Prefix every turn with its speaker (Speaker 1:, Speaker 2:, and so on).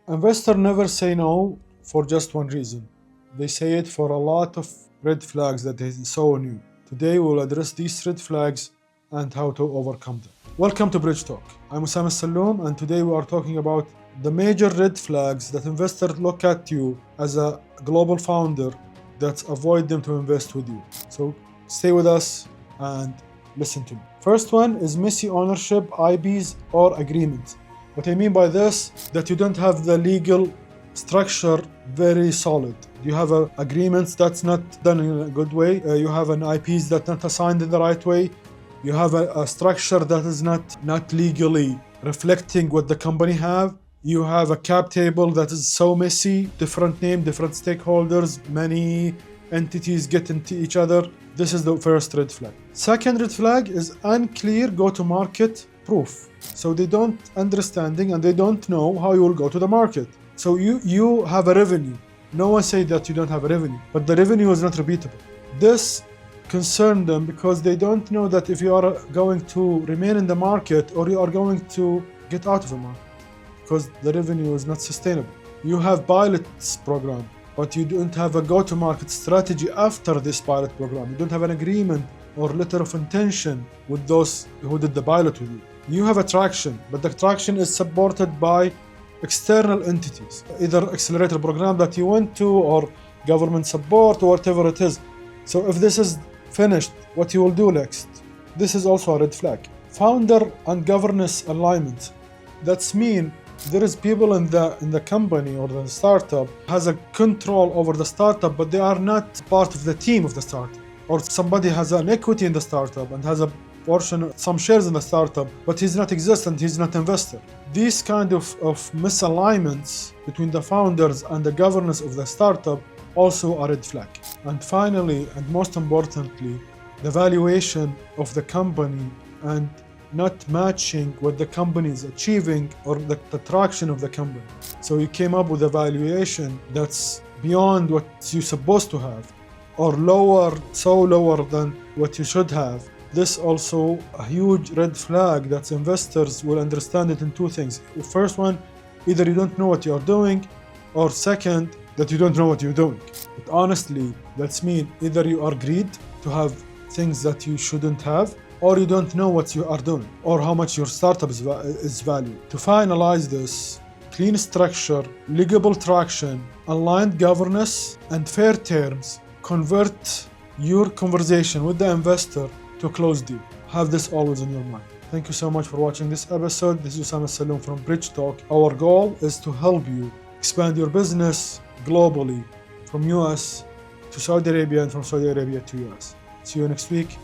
Speaker 1: Investors never say no for just one reason. They say it for a lot of red flags that they saw in you. Today we'll address these red flags and how to overcome them. Welcome to BridgeTalk. I'm Osama AlSalloum, and today we are talking about the major red flags that investors look at you as a global founder that avoid them to invest with you. So stay with us and listen to me. First one is messy ownership, IBs, or agreements. What I mean by this, that you don't have the legal structure very solid. You have agreements that's not done in a good way. You have an IPs that's not assigned in the right way. You have a structure that is not legally reflecting what the company have. You have a cap table that is so messy, different name, different stakeholders, many entities get into each other. This is the first red flag. Second red flag is unclear go-to-market proof. So they don't understanding and they don't know how you will go to the market. So you have a revenue. No one said that you don't have a revenue, but the revenue is not repeatable. This concerned them because they don't know that if you are going to remain in the market or you are going to get out of the market, because the revenue is not sustainable. You have pilots program, but you don't have a go-to-market strategy after this pilot program. You don't have an agreement or letter of intention with those who did the pilot with you. You have a traction, but the traction is supported by external entities, either accelerator program that you went to or government support or whatever it is. So if this is finished, what you will do next? This is also a red flag. Founder and governance alignment. That's mean there is people in the company or the startup has a control over the startup, but they are not part of the team of the startup. Or somebody has an equity in the startup and has a portion, some shares in the startup, but he's not existent, he's not investor. These kind of misalignments between the founders and the governance of the startup also a red flag. And finally, and most importantly, the valuation of the company and not matching what the company is achieving or the traction of the company. So you came up with a valuation that's beyond what you're supposed to have or lower, so lower than what you should have. This also a huge red flag that investors will understand it in two things. The first one, either you don't know what you're doing, or second, that you don't know what you're doing. But honestly, that's mean either you are greed to have things that you shouldn't have, or you don't know what you are doing, or how much your startup is valued. To finalize this, clean structure, legal traction, aligned governance, and fair terms convert your conversation with the investor to a closed deal. Have this always in your mind. Thank you so much for watching this episode. This is Osama AlSalloum from BridgeTalk. Our goal is to help you expand your business globally from US to Saudi Arabia and from Saudi Arabia to US. See you next week.